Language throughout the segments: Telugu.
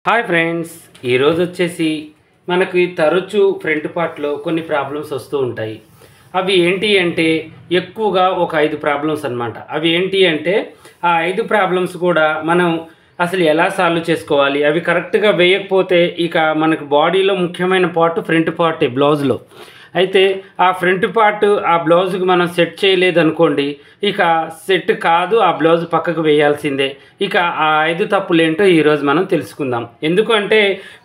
హాయ్ ఫ్రెండ్స్, ఈరోజు వచ్చేసి మనకు తరచూ ఫ్రంట్ పార్ట్లో కొన్ని ప్రాబ్లమ్స్ వస్తూ ఉంటాయి. అవి ఏంటి అంటే ఎక్కువగా ఒక 5 ప్రాబ్లమ్స్ అన్నమాట. అవి ఏంటి అంటే ఆ 5 ప్రాబ్లమ్స్ కూడా మనం అసలు ఎలా సాల్వ్ చేసుకోవాలి, అవి కరెక్ట్గా వేయకపోతే ఇక మనకు బాడీలో ముఖ్యమైన పార్ట్ ఫ్రంట్ పార్టే బ్లౌజ్లో. అయితే ఆ ఫ్రంట్ పార్ట్ ఆ బ్లౌజ్కి మనం సెట్ చేయలేదనుకోండి, ఇక సెట్ కాదు, ఆ బ్లౌజ్ పక్కకు వేయాల్సిందే. ఇక ఆ 5 తప్పులు ఏంటో ఈరోజు మనం తెలుసుకుందాం. ఎందుకంటే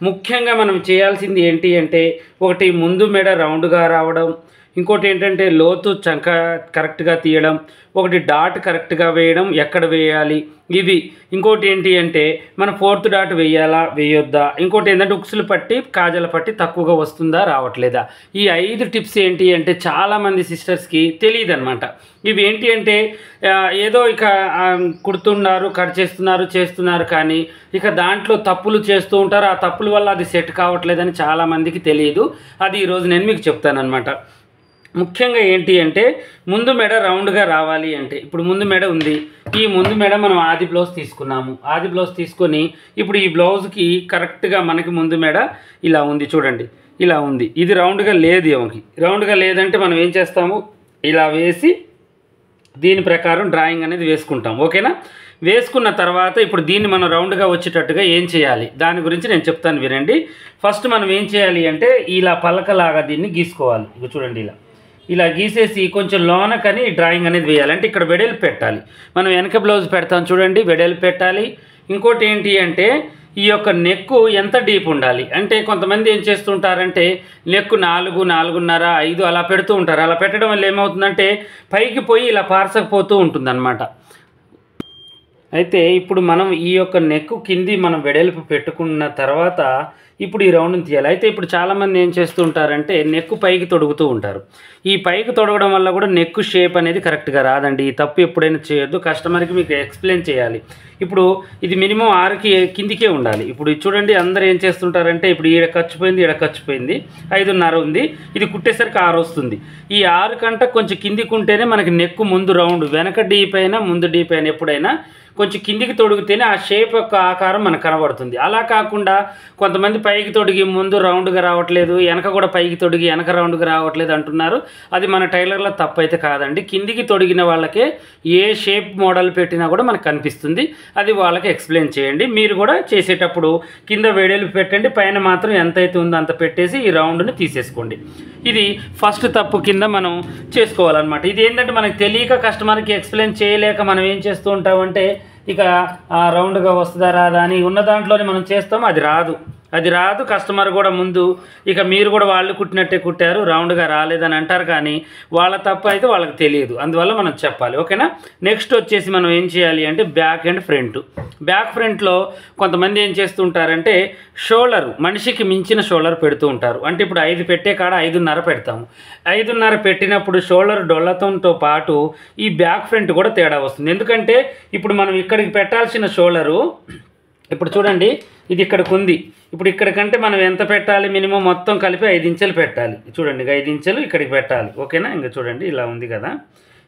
ముఖ్యంగా మనం చేయాల్సింది ఏంటి అంటే, ఒకటి ముందు మెడ రౌండ్గా రావడం, ఇంకోటి ఏంటంటే లోతు చంక కరెక్ట్గా తీయడం, ఒకటి డాట్ కరెక్ట్గా వేయడం, ఎక్కడ వేయాలి ఇవి. ఇంకోటి ఏంటి అంటే మన 4th డాట్ వేయాలా వేయొద్దా, ఇంకోటి ఏంటంటే ఉక్సులు పట్టి కాజల పట్టి తక్కువగా వస్తుందా రావట్లేదా. ఈ 5 టిప్స్ ఏంటి అంటే చాలామంది సిస్టర్స్కి తెలియదు అనమాట. ఇవి ఏంటి అంటే ఏదో ఇక కుడుతున్నారు, కట్ చేస్తున్నారు కానీ ఇక దాంట్లో తప్పులు చేస్తూ ఉంటారు. ఆ తప్పుల వల్ల అది సెట్ కావట్లేదని చాలామందికి తెలియదు. అది ఈరోజు నేను మీకు చెప్తానమాట. ముఖ్యంగా ఏంటి అంటే ముందు మెడ రౌండ్గా రావాలి అంటే, ఇప్పుడు ముందు మెడ ఉంది, ఈ ముందు మెడ మనం ఆది బ్లౌజ్ తీసుకున్నాము. ఆది బ్లౌజ్ తీసుకొని ఇప్పుడు ఈ బ్లౌజ్కి కరెక్ట్గా మనకి ముందు మెడ ఇలా ఉంది, చూడండి ఇలా ఉంది. ఇది రౌండ్గా లేదు, ఏమకి రౌండ్గా లేదంటే మనం ఏం చేస్తాము, ఇలా వేసి దీని ప్రకారం డ్రాయింగ్ అనేది వేసుకుంటాం. ఓకేనా? వేసుకున్న తర్వాత ఇప్పుడు దీన్ని మనం రౌండ్గా వచ్చేటట్టుగా ఏం చేయాలి దాని గురించి నేను చెప్తాను, వినండి. ఫస్ట్ మనం ఏం చేయాలి అంటే ఇలా పలకలాగా దీన్ని గీసుకోవాలి. ఇక చూడండి ఇలా గీసేసి కొంచెం లోనకని డ్రాయింగ్ అనేది వేయాలి. అంటే ఇక్కడ వెడల్పు పెట్టాలి. మనం వెనక బ్లౌజ్ పెడతాం చూడండి, వెడల్పు పెట్టాలి. ఇంకోటి ఏంటి అంటే ఈ యొక్క నెక్కు ఎంత డీప్ ఉండాలి అంటే, కొంతమంది ఏం చేస్తుంటారంటే నెక్కు 4, 4.5, 5 అలా పెడుతూ ఉంటారు. అలా పెట్టడం వల్ల ఏమవుతుందంటే పైకి పోయి ఇలా పార్సకపోతూ ఉంటుందన్నమాట. అయితే ఇప్పుడు మనం ఈ యొక్క నెక్కు కింది మనం వెడల్పు పెట్టుకున్న తర్వాత ఇప్పుడు ఈ రౌండ్ని తీయాలి. అయితే ఇప్పుడు చాలామంది ఏం చేస్తూ ఉంటారంటే నెక్కు పైకి తొడుగుతూ ఉంటారు. ఈ పైకి తొడగడం వల్ల కూడా నెక్కు షేప్ అనేది కరెక్ట్గా రాదండి. ఈ తప్పు ఎప్పుడైనా చేయొద్దు. కస్టమర్కి మీకు ఎక్స్ప్లెయిన్ చేయాలి. ఇప్పుడు ఇది మినిమం 6కి కిందికే ఉండాలి. ఇప్పుడు చూడండి, అందరూ ఏం చేస్తుంటారంటే ఇప్పుడు ఈడ ఖర్చుపోయింది, ఈడ ఖర్చుపోయింది, 5.5 ఉంది, ఇది కుట్టేసరికి 6 వస్తుంది. ఈ 6 కంటే కొంచెం కిందికి ఉంటేనే మనకి నెక్కు ముందు రౌండ్, వెనక డీప్ అయినా ముందు డీప్ అయినా ఎప్పుడైనా కొంచెం కిందికి తొడిగితేనే ఆ షేప్ యొక్క ఆకారం మనకు కనబడుతుంది. అలా కాకుండా కొంతమంది పైకి తొడిగి ముందు రౌండ్గా రావట్లేదు, వెనక కూడా పైకి తొడిగి వెనక రౌండ్గా రావట్లేదు అంటున్నారు. అది మన టైలర్లో తప్పు అయితే కాదండి. కిందికి తొడిగిన వాళ్ళకే ఏ షేప్ మోడల్ పెట్టినా కూడా మనకు కనిపిస్తుంది. అది వాళ్ళకి ఎక్స్ప్లెయిన్ చేయండి. మీరు కూడా చేసేటప్పుడు కింద వెడల్పు పెట్టండి, పైన మాత్రం ఎంతైతే ఉందో అంత పెట్టేసి ఈ రౌండ్ని తీసేసుకోండి. ఇది ఫస్ట్ తప్పు కింద మనం చేసుకోవాలన్నమాట. ఇది ఏంటంటే మనకు తెలియక కస్టమర్కి ఎక్స్ప్లెయిన్ చేయలేక మనం ఏం చేస్తూ ఉంటామంటే ఇక రౌండ్గా వస్తుందా రాదా అని ఉన్న దాంట్లోనే మనం చేస్తాము, అది రాదు. కస్టమర్ కూడా ముందు ఇక మీరు కూడా వాళ్ళు కుట్టినట్టే కుట్టారు, రౌండ్గా రాలేదని అంటారు. కానీ వాళ్ళ తప్పు అయితే వాళ్ళకి తెలియదు, అందువల్ల మనం చెప్పాలి. ఓకేనా? నెక్స్ట్ వచ్చేసి మనం ఏం చేయాలి అంటే బ్యాక్ అండ్ ఫ్రంట్. బ్యాక్ ఫ్రంట్లో కొంతమంది ఏం చేస్తుంటారంటే షోల్డర్, మనిషికి మించిన షోల్డర్ పెడుతూ ఉంటారు. అంటే ఇప్పుడు 5 పెట్టే కాడ 5.5 పెడతాము. 5.5 పెట్టినప్పుడు షోల్డర్ డొల్లతంతో పాటు ఈ బ్యాక్ ఫ్రంట్ కూడా తేడా వస్తుంది. ఎందుకంటే ఇప్పుడు మనం ఇక్కడికి పెట్టాల్సిన షోల్డరు, ఇప్పుడు చూడండి ఇది ఇక్కడికి ఉంది, ఇప్పుడు ఇక్కడికంటే మనం ఎంత పెట్టాలి, మినిమం మొత్తం కలిపి 5 ఇంచులు పెట్టాలి. చూడండి 5 ఇంచులు ఇక్కడికి పెట్టాలి. ఓకేనా? ఇంకా చూడండి ఇలా ఉంది కదా,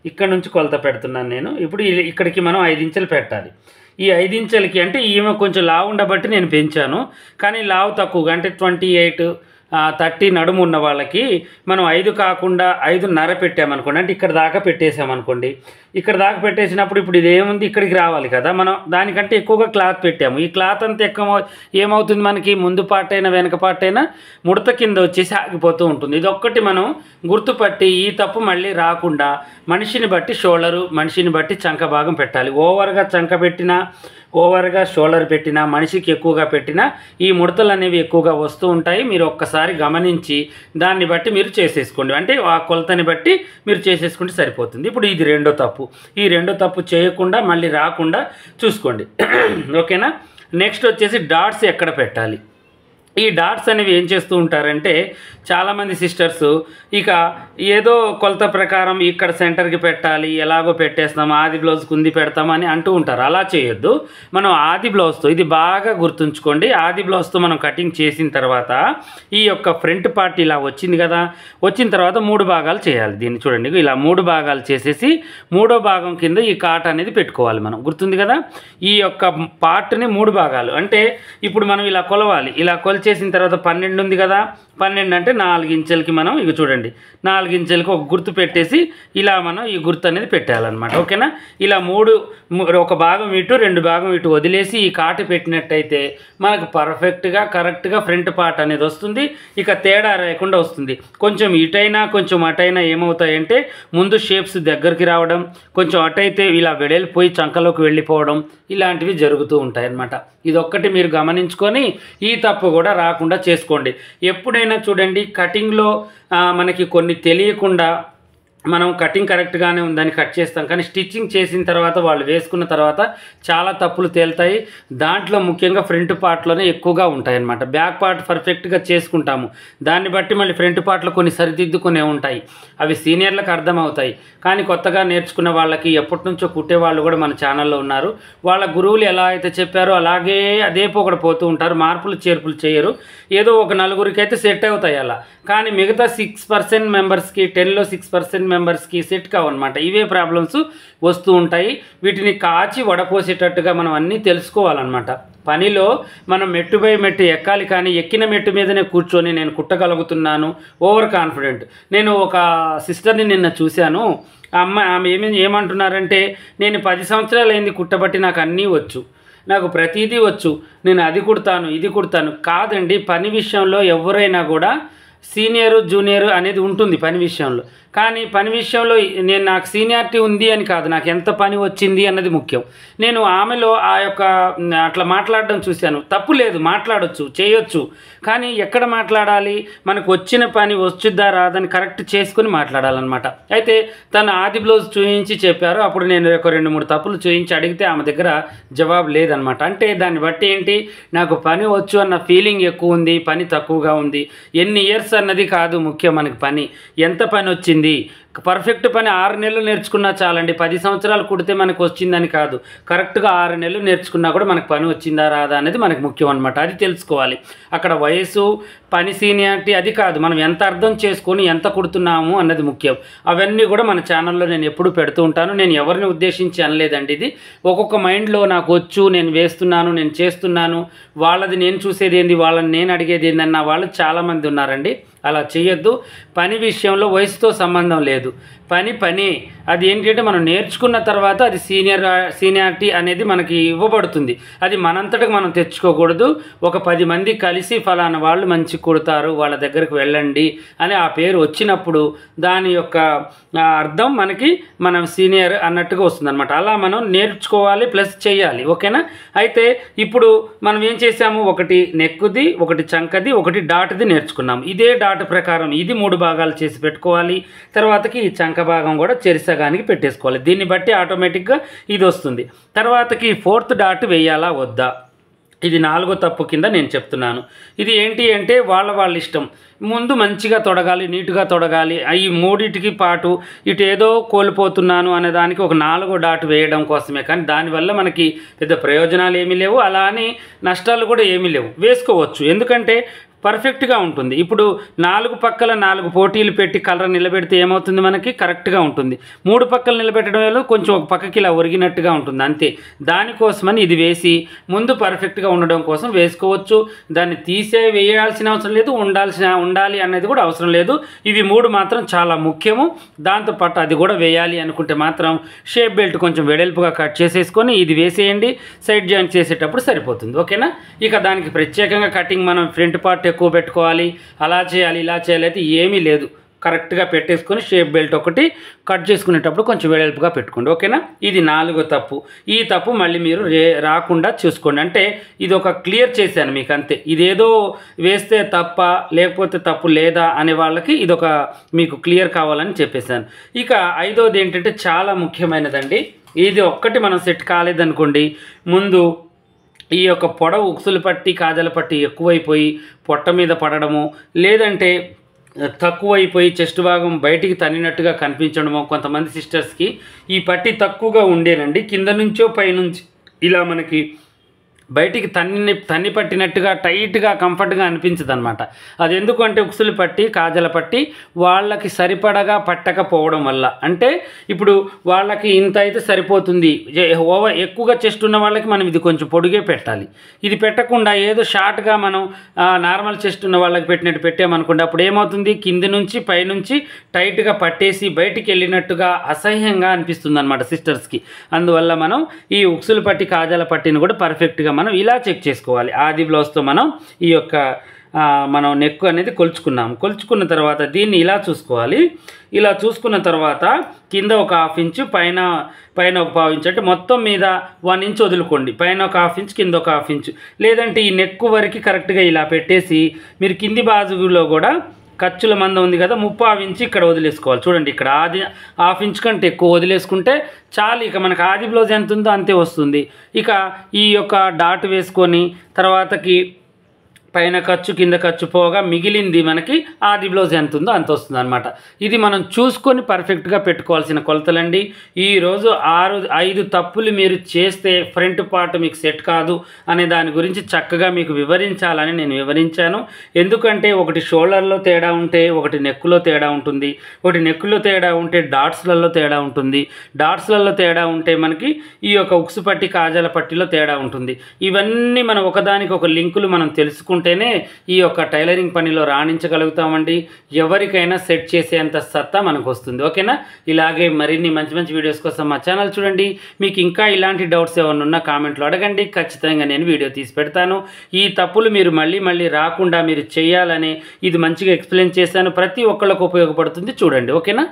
ఇక్కడ నుంచి కొలత పెడుతున్నాను నేను. ఇప్పుడు ఇక్కడికి మనం 5 ఇంచులు పెట్టాలి. ఈ 5 ఇంచులకి అంటే ఈమె కొంచెం లావు ఉండబట్టి నేను పెంచాను, కానీ లావు తక్కువగా అంటే 28, 30 నడుము ఉన్న వాళ్ళకి మనం 5 కాకుండా 5.5 పెట్టామనుకోండి, అంటే ఇక్కడ దాకా పెట్టేసామనుకోండి. ఇక్కడ దాకా పెట్టేసినప్పుడు ఇప్పుడు ఇది ఏముంది, ఇక్కడికి రావాలి కదా, మనం దానికంటే ఎక్కువగా క్లాత్ పెట్టాము. ఈ క్లాత్ అంతా ఎక్కువ ఏమవుతుంది, మనకి ముందు పార్ట్ అయినా వెనక పార్ట్ అయినా ముడత కింద వచ్చేసి ఆగిపోతూ ఉంటుంది. ఇది ఒక్కటి మనం గుర్తుపట్టి ఈ తప్పు మళ్ళీ రాకుండా మనిషిని బట్టి షోల్డరు, మనిషిని బట్టి చంక భాగం పెట్టాలి. ఓవర్గా చంక పెట్టినా, ఓవర్గా షోల్డర్ పెట్టినా, మనిషికి ఎక్కువగా పెట్టినా ఈ ముడతలు అనేవి ఎక్కువగా వస్తూ ఉంటాయి. మీరు ఒక్కసారి గమనించి దాన్ని బట్టి మీరు చేసేసుకోండి, అంటే ఆ కొలతని బట్టి మీరు చేసేసుకుంటే సరిపోతుంది. ఇప్పుడు ఇది రెండో తప్పు. ఈ రెండో తప్పు చేయకుండా మళ్ళీ రాకుండా చూసుకోండి. ఓకేనా? నెక్స్ట్ వచ్చేసి డాట్స్ ఎక్కడ పెట్టాలి. ఈ డాట్స్ అనేవి ఏం చేస్తూ ఉంటారంటే చాలామంది సిస్టర్స్ ఇక ఏదో కొలత ప్రకారం ఇక్కడ సెంటర్కి పెట్టాలి, ఎలాగో పెట్టేస్తాం, ఆది బ్లౌజ్ కుంది పెడతామని అంటూ ఉంటారు. అలా చేయొద్దు. మనం ఆది బ్లౌజ్తో, ఇది బాగా గుర్తుంచుకోండి, ఆది బ్లౌజ్తో మనం కటింగ్ చేసిన తర్వాత ఈ యొక్క ఫ్రంట్ పార్ట్ ఇలా వచ్చింది కదా, వచ్చిన తర్వాత 3 భాగాలు చేయాలి. దీన్ని చూడండి, ఇలా 3 భాగాలు చేసేసి 3వ భాగం కింద ఈ కాట్ అనేది పెట్టుకోవాలి. మనం గుర్తుంది కదా, ఈ యొక్క పార్ట్ని 3 భాగాలు అంటే ఇప్పుడు మనం ఇలా కొలవాలి. ఇలా కొలిచేసిన తర్వాత 12 ఉంది కదా, 12 అంటే 4 ఇంచులకి మనం ఇక చూడండి 4 ఇంచులకి ఒక గుర్తు పెట్టేసి ఇలా మనం ఈ గుర్తు అనేది పెట్టాలన్నమాట. ఓకేనా, ఇలా 3 ఒక భాగం ఇటు 2 భాగం ఇటు వదిలేసి ఈ కాటు పెట్టినట్టయితే మనకు పర్ఫెక్ట్గా కరెక్ట్గా ఫ్రంట్ పార్ట్ అనేది వస్తుంది. ఇక తేడా లేకుండా వస్తుంది. కొంచెం ఇటైనా కొంచెం అటైనా ఏమవుతాయంటే ముందు షేప్స్ దగ్గరికి రావడం, కొంచెం అటైతే ఇలా వెడల్పోయి చంకలోకి వెళ్ళిపోవడం, ఇలాంటివి జరుగుతూ ఉంటాయి అన్నమాట. ఇదొక్కటి మీరు గమనించుకొని ఈ తప్పు కూడా రాకుండా చేసుకోండి. ఎప్పుడైనా చూడండి కటింగ్లో మనకి కొన్ని తెలియకుండా మనం కటింగ్ కరెక్ట్గానే ఉందని కట్ చేస్తాం, కానీ స్టిచ్చింగ్ చేసిన తర్వాత వాళ్ళు వేసుకున్న తర్వాత చాలా తప్పులు తేలుతాయి. దాంట్లో ముఖ్యంగా ఫ్రంట్ పార్ట్లోనే ఎక్కువగా ఉంటాయన్నమాట. బ్యాక్ పార్ట్ పర్ఫెక్ట్గా చేసుకుంటాము, దాన్ని బట్టి మళ్ళీ ఫ్రంట్ పార్ట్లో కొన్ని సరిదిద్దుకునే ఉంటాయి. అవి సీనియర్లకు అర్థమవుతాయి, కానీ కొత్తగా నేర్చుకున్న వాళ్ళకి ఎప్పటి నుంచో కుట్టే వాళ్ళు కూడా మన ఛానల్లో ఉన్నారు. వాళ్ళ గురువులు ఎలా అయితే చెప్పారో అలాగే అదే పోకడ పోతూ ఉంటారు, మార్పులు చేర్పులు చేయరు. ఏదో ఒక నలుగురికి అయితే సెట్ అవుతాయి అలా, కానీ మిగతా 6% మెంబర్స్కి 10లో 6% మెంబర్స్కి సెట్ కావన్నమాట. ఇవే ప్రాబ్లమ్స్ వస్తూ ఉంటాయి. వీటిని కాచి వడపోసేటట్టుగా మనం అన్నీ తెలుసుకోవాలన్నమాట. పనిలో మనం మెట్టు బై మెట్టు ఎక్కాలి, కానీ ఎక్కిన మెట్టు మీదనే కూర్చొని నేను కుట్టగలుగుతున్నాను ఓవర్ కాన్ఫిడెంట్. నేను ఒక సిస్టర్ని నిన్న చూశాను. ఆమె ఏమంటున్నారంటే నేను 10 సంవత్సరాలు అయింది కుట్టబట్టి నాకు అన్నీ వచ్చు, నాకు ప్రతిదీ వచ్చు, నేను అది కుడతాను ఇది కుడతాను. కాదండి, పని విషయంలో ఎవరైనా కూడా సీనియరు జూనియరు అనేది ఉంటుంది పని విషయంలో. కానీ పని విషయంలో నాకు సీనియారిటీ ఉంది అని కాదు, నాకు ఎంత పని వచ్చింది అన్నది ముఖ్యం. నేను ఆమెలో ఆ యొక్క అట్లా మాట్లాడడం చూశాను. తప్పు లేదు, మాట్లాడొచ్చు, చేయొచ్చు, కానీ ఎక్కడ మాట్లాడాలి, మనకు వచ్చిన పని వచ్చుద్దా రాదని కరెక్ట్ చేసుకుని మాట్లాడాలన్నమాట. అయితే తను ఆది బ్లౌజ్ చూయించి చెప్పారు. అప్పుడు నేను ఒక 2-3 తప్పులు చూయించి అడిగితే ఆమె దగ్గర జవాబు లేదనమాట. అంటే దాన్ని బట్టి ఏంటి, నాకు పని వచ్చు అన్న ఫీలింగ్ ఎక్కువ ఉంది, పని తక్కువగా ఉంది. ఎన్ని ఇయర్స్ అన్నది కాదు ముఖ్యం, మనకి పని ఎంత పని వచ్చింది. పర్ఫెక్ట్ పని 6 నెలలు నేర్చుకున్నా చాలండి. 10 సంవత్సరాలు కుడితే మనకు వచ్చిందని కాదు, కరెక్ట్గా 6 నెలలు నేర్చుకున్నా కూడా మనకు పని వచ్చిందా రాదా అనేది మనకు ముఖ్యం అనమాట. అది తెలుసుకోవాలి. అక్కడ వయసు, పని, సీనియారిటీ అది కాదు, మనం ఎంత అర్థం చేసుకొని ఎంత కుడుతున్నాము అన్నది ముఖ్యం. అవన్నీ కూడా మన ఛానల్లో నేను ఎప్పుడు పెడుతూ ఉంటాను. నేను ఎవరిని ఉద్దేశించి అనలేదండి. ఇది ఒక్కొక్క మైండ్లో నాకు వచ్చు, నేను వేస్తున్నాను, నేను చేస్తున్నాను, వాళ్ళది నేను చూసేది ఏంది, వాళ్ళని నేను అడిగేది ఏందన్న వాళ్ళు చాలామంది ఉన్నారండి. అలా చేయొద్దు. పని విషయంలో వయసుతో సంబంధం లేదు, పని అది ఏంటంటే మనం నేర్చుకున్న తర్వాత అది సీనియారిటీ అనేది మనకి ఇవ్వబడుతుంది. అది మనంతటకు మనం తెచ్చుకోకూడదు. ఒక 10 మంది కలిసి ఫలానా వాళ్ళు మంచి కుడతారు, వాళ్ళ దగ్గరకు వెళ్ళండి అని ఆ పేరు వచ్చినప్పుడు దాని యొక్క అర్థం మనకి మనం సీనియర్ అన్నట్టుగా వస్తుంది అనమాట. అలా మనం నేర్చుకోవాలి, ప్లస్ చేయాలి. ఓకేనా. అయితే ఇప్పుడు మనం ఏం చేసాము, ఒకటి నెక్కుది, ఒకటి చంకది, ఒకటి డాట్ది నేర్చుకున్నాము. ఇదే డాట్ ప్రకారం ఇది 3 భాగాలు చేసి పెట్టుకోవాలి. తర్వాతకి ఈ చంక భాగం కూడా చెరిసగానికి పెట్టేసుకోవాలి. దీన్ని బట్టి ఆటోమేటిక్గా ఇది వస్తుంది. తర్వాతకి 4th డాట్ వేయాలా వద్దా, ఇది 4వ తప్పు కింద నేను చెప్తున్నాను. ఇది ఏంటి అంటే వాళ్ళ ఇష్టం. ముందు మంచిగా తొడగాలి, నీట్గా తొడగాలి. ఈ 3టికి పాటు ఇటు ఏదో కోల్పోతున్నాను అనే దానికి ఒక 4వ డాట్ వేయడం కోసమే, కానీ దానివల్ల మనకి పెద్ద ప్రయోజనాలు ఏమీ లేవు, అలా అని నష్టాలు కూడా ఏమీ లేవు. వేసుకోవచ్చు, ఎందుకంటే పర్ఫెక్ట్గా ఉంటుంది. ఇప్పుడు 4 పక్కల 4 పోటీలు పెట్టి కలర్ నిలబెడితే ఏమవుతుంది, మనకి కరెక్ట్గా ఉంటుంది. 3 పక్కలు నిలబెట్టడం వల్ల కొంచెం ఒక పక్కకి ఇలా ఒరిగినట్టుగా ఉంటుంది, అంతే. దానికోసమని ఇది వేసి ముందు పర్ఫెక్ట్గా ఉండడం కోసం వేసుకోవచ్చు. దాన్ని వేయాల్సిన అవసరం లేదు, ఉండాలి అనేది కూడా అవసరం లేదు. ఇవి 3 మాత్రం చాలా ముఖ్యము. దాంతోపాటు అది కూడా వేయాలి అనుకుంటే మాత్రం షేప్ బెల్ట్ కొంచెం వెడల్పుగా కట్ చేసేసుకొని ఇది వేసేయండి. సైడ్ జాయింట్ చేసేటప్పుడు సరిపోతుంది. ఓకేనా. ఇక దానికి ప్రత్యేకంగా కటింగ్ మనం ఫ్రంట్ పార్ట్ ఎక్కువ పెట్టుకోవాలి, అలా చేయాలి ఇలా చేయాలి అయితే ఏమీ లేదు. కరెక్ట్గా పెట్టేసుకొని షేప్ బెల్ట్ ఒకటి కట్ చేసుకునేటప్పుడు కొంచెం వెడల్పుగా పెట్టుకోండి. ఓకేనా. ఇది 4వ తప్పు. ఈ తప్పు మళ్ళీ మీరు రాకుండా చూసుకోండి. అంటే ఇది ఒక క్లియర్ చేశాను మీకు, అంతే. ఇదేదో వేస్తే తప్ప లేకపోతే తప్పు లేదా అనే వాళ్ళకి ఇదొక మీకు క్లియర్ కావాలని చెప్పేశాను. ఇక 5వది ఏంటంటే చాలా ముఖ్యమైనదండి. ఇది ఒక్కటి మనం సెట్ కాలేదనుకోండి, ముందు ఈ యొక్క పొడవు ఉక్సుల పట్టి కాజల పట్టి ఎక్కువైపోయి పొట్ట మీద పడడము, లేదంటే తక్కువైపోయి చెస్ట్ భాగం బయటికి తన్నినట్టుగా కనిపించడము. కొంతమంది సిస్టర్స్కి ఈ పట్టి తక్కువగా ఉండేనండి, కింద నుంచో పైనుంచి ఇలా మనకి బయటికి తన్ని పట్టినట్టుగా టైట్గా కంఫర్ట్గా అనిపించదు అనమాట. అది ఎందుకంటే ఉక్సులు పట్టి కాజల పట్టి వాళ్ళకి సరిపడగా పట్టకపోవడం వల్ల. అంటే ఇప్పుడు వాళ్ళకి ఇంత అయితే సరిపోతుంది, ఎక్కువగా చెస్ట్ ఉన్న వాళ్ళకి మనం ఇది కొంచెం పొడిగే పెట్టాలి. ఇది పెట్టకుండా ఏదో షార్ట్గా మనం నార్మల్ చెస్ట్ ఉన్న వాళ్ళకి పెట్టినట్టు పెట్టామనుకోండి, అప్పుడు ఏమవుతుంది, కింది నుంచి పైనుంచి టైట్గా పట్టేసి బయటికి వెళ్ళినట్టుగా అసహ్యంగా అనిపిస్తుంది అనమాట సిస్టర్స్కి. అందువల్ల మనం ఈ ఉక్సులు పట్టి కాజల పట్టిని కూడా పర్ఫెక్ట్గా మనం ఇలా చెక్ చేసుకోవాలి. ఆది బ్లౌజ్తో మనం ఈ యొక్క మనం నెక్ అనేది కొలుచుకున్న తర్వాత దీన్ని ఇలా చూసుకోవాలి. ఇలా చూసుకున్న తర్వాత కింద ఒక 1/2 ఇంచు, పైన ఒక 1/2 ఇంచు, అంటే మొత్తం మీద 1 ఇంచ్ వదులుకోండి. పైన ఒక 1/2 ఇంచు, కింద ఒక 1/2 ఇంచు. లేదంటే ఈ నెక్ వరకు కరెక్ట్గా ఇలా పెట్టేసి మీరు కింది బాజులో కూడా ఖర్చుల మందం ఉంది కదా, 3/4 ఇంచు ఇక్కడ వదిలేసుకోవాలి. చూడండి, ఇక్కడ ఆది 1/2 ఇంచు కంటే ఎక్కువ వదిలేసుకుంటే చాలు. ఇక మనకు ఆది బ్లౌజ్ ఎంత ఉందో అంతే వస్తుంది. ఇక ఈ యొక్క డాట్ వేసుకొని తర్వాతకి పైన ఖర్చు కింద ఖర్చు పోగా మిగిలింది మనకి ఆది బ్లౌజ్ ఎంత ఉందో అంత వస్తుంది అనమాట. ఇది మనం చూసుకొని పర్ఫెక్ట్గా పెట్టుకోవాల్సిన కొలతలండి. ఈరోజు 5 తప్పులు మీరు చేస్తే ఫ్రంట్ పార్ట్ మీకు సెట్ కాదు అనే దాని గురించి చక్కగా మీకు వివరించాలని నేను వివరించాను. ఎందుకంటే ఒకటి షోల్డర్లో తేడా ఉంటే, ఒకటి నెక్కులో తేడా ఉంటుంది, ఒకటి నెక్కులో తేడా ఉంటే డాట్స్లలో తేడా ఉంటుంది, డాట్స్లలో తేడా ఉంటే మనకి ఈ యొక్క ఉక్సు పట్టి కాజల పట్టిలో తేడా ఉంటుంది. ఇవన్నీ మనం ఒకదానికి ఒక లింకులు మనం తెలుసుకుంటేనే ఈ యొక్క టైలరింగ్ పనిలో రాణించగలుగుతామండి. ఎవరికైనా సెట్ చేసేంత సత్తా మనకు వస్తుంది. ఓకేనా? ఇలాగే మరిన్ని మంచి వీడియోస్ కోసం మా ఛానల్ చూడండి. మీకు ఇంకా ఇలాంటి డౌట్స్ ఏమైనా ఉన్నా కామెంట్లో అడగండి, ఖచ్చితంగా నేను వీడియో తీసి పెడతాను. ఈ తప్పులు మీరు మళ్ళీ రాకుండా మీరు చేయాలని ఇది మంచిగా ఎక్స్ప్లెయిన్ చేశాను. ప్రతి ఒక్కళ్ళకు ఉపయోగపడుతుంది, చూడండి. ఓకేనా?